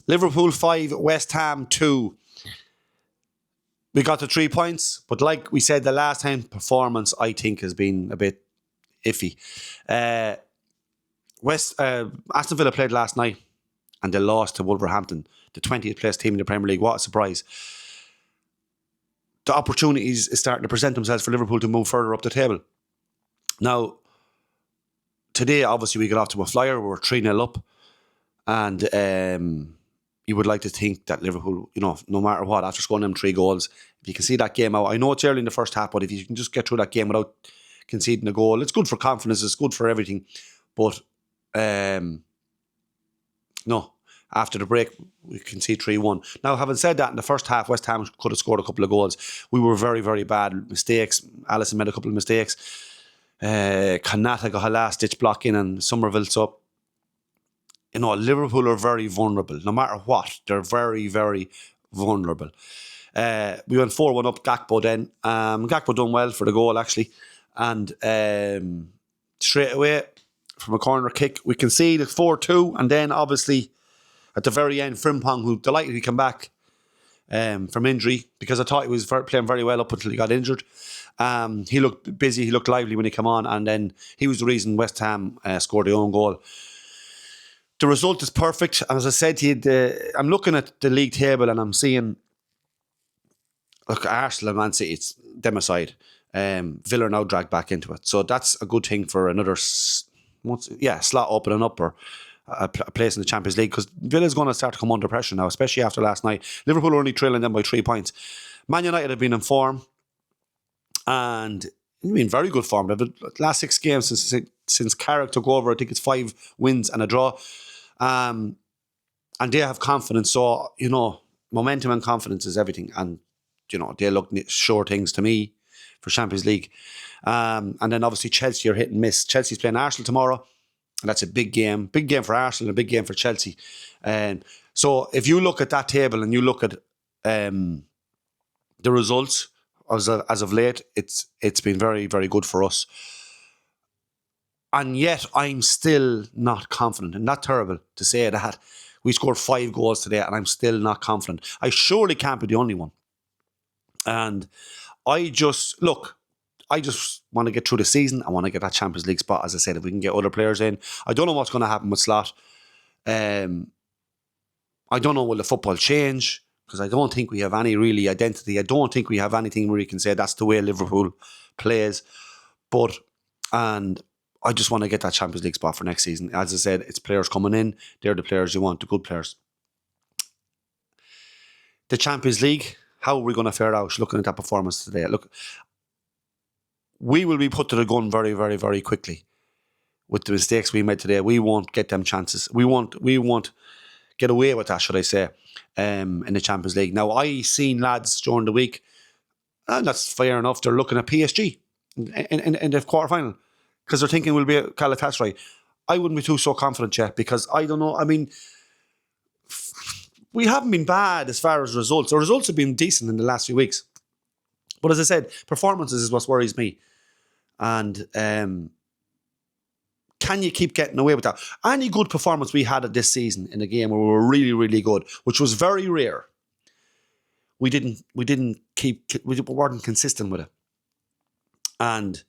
Liverpool 5, West Ham 2. We got the 3 points, but like we said the last time, performance I think has been a bit iffy. Uh, Aston Villa played last night and they lost to Wolverhampton, the 20th place team in the Premier League. What a surprise. The opportunities is starting to present themselves for Liverpool to move further up the table. Now, today, obviously, we got off to a flyer. We were 3-0 up. And you would like to think that Liverpool, no matter what, after scoring them 3 goals, if you can see that game out, I know it's early in the first half, but if you can just get through that game without conceding a goal, it's good for confidence, it's good for everything. But, no, after the break, we can see 3-1. Now, having said that, in the first half, West Ham could have scored a couple of goals. We were very, very bad. Mistakes. Alisson made a couple of mistakes. Kanata got a last-ditch block in and Somerville's up. Liverpool are very vulnerable. No matter what, they're very, very vulnerable. We went 4-1 up Gakpo then. Gakpo done well for the goal, actually. And straight away, from a corner kick, we conceded 4-2. And then, obviously, at the very end, Frimpong, who delightedly came back from injury, because I thought he was playing very well up until he got injured. He looked busy, he looked lively when he came on. And then he was the reason West Ham scored their own goal. The result is perfect. As I said to you, I'm looking at the league table and I'm seeing, look, Arsenal and Man City, it's them aside. Villa are now dragged back into it. So that's a good thing for another slot opening up or a place in the Champions League, because Villa's going to start to come under pressure now, especially after last night. Liverpool are only trailing them by 3 points. Man United have been in form and in very good form. The last 6 games since Carrick took over, I think it's 5 wins and a draw. And they have confidence. So, momentum and confidence is everything. And, they look sure things to me for Champions League. And then obviously Chelsea are hit and miss. Chelsea's playing Arsenal tomorrow. And that's a big game. Big game for Arsenal and a big game for Chelsea. So if you look at that table and you look at the results as of late, it's been very, very good for us. And yet I'm still not confident. And not terrible to say that. We scored 5 goals today and I'm still not confident. I surely can't be the only one. And I just want to get through the season. I want to get that Champions League spot. As I said, if we can get other players in. I don't know what's going to happen with Slot. I don't know, will the football change? Because I don't think we have any really identity. I don't think we have anything where you can say that's the way Liverpool plays. And I just want to get that Champions League spot for next season. As I said, it's players coming in. They're the players you want, the good players. The Champions League, how are we going to fare out? Looking at that performance today. Look, we will be put to the gun very, very, very quickly with the mistakes we made today. We won't get them chances. We won't get away with that, should I say, in the Champions League. Now, I seen lads during the week, and that's fair enough, they're looking at PSG in the quarterfinal, because they're thinking we'll be at Galatasaray. I wouldn't be too so confident yet, because I don't know. I mean, we haven't been bad as far as results. Our results have been decent in the last few weeks. But as I said, performances is what worries me. And can you keep getting away with that? Any good performance we had at this season in a game where we were really, really good, which was very rare, we weren't consistent with it. And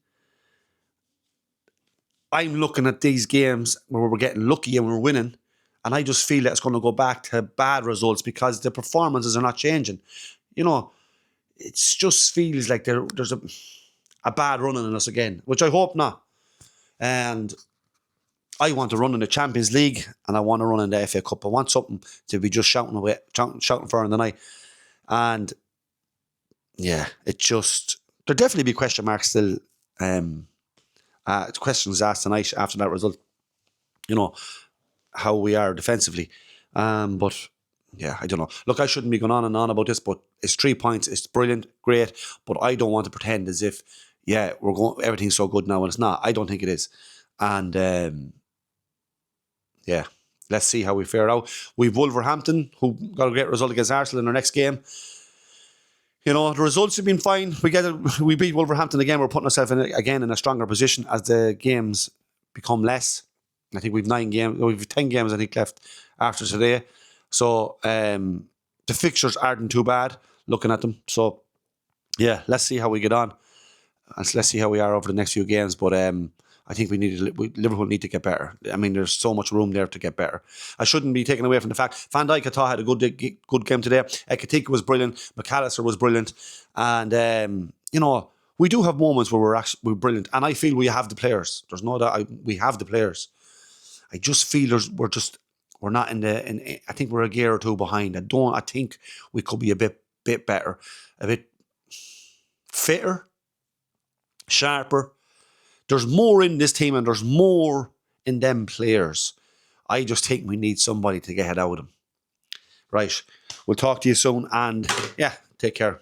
I'm looking at these games where we're getting lucky and we're winning, and I just feel that it's going to go back to bad results because the performances are not changing. It just feels like there's a bad run in us again, which I hope not. And I want to run in the Champions League and I want to run in the FA Cup. I want something to be just shouting for in the night. And yeah, there'll definitely be question marks still. Questions asked tonight after that result. How we are defensively. But yeah, I don't know. Look, I shouldn't be going on and on about this, but it's 3 points. It's brilliant, great. But I don't want to pretend as if, everything's so good now, and it's not. I don't think it is. And let's see how we fare out. We've Wolverhampton, who got a great result against Arsenal in their next game. The results have been fine. We beat Wolverhampton again. We're putting ourselves again in a stronger position as the games become less. I think we've 10 games I think left after today. So the fixtures aren't too bad looking at them. So yeah, let's see how we get on. Let's see how we are over the next few games. But I think Liverpool need to get better. I mean, there's so much room there to get better. I shouldn't be taken away from the fact Van Dijk, I thought, had a good game today. Ekitike was brilliant. McAllister was brilliant. And, we do have moments where we're brilliant. And I feel we have the players. There's no doubt we have the players. I just feel we're not I think we're a gear or two behind. I think we could be a bit better, a bit fitter, sharper. There's more in this team and there's more in them players. I just think we need somebody to get it out of them. Right. We'll talk to you soon and yeah, take care.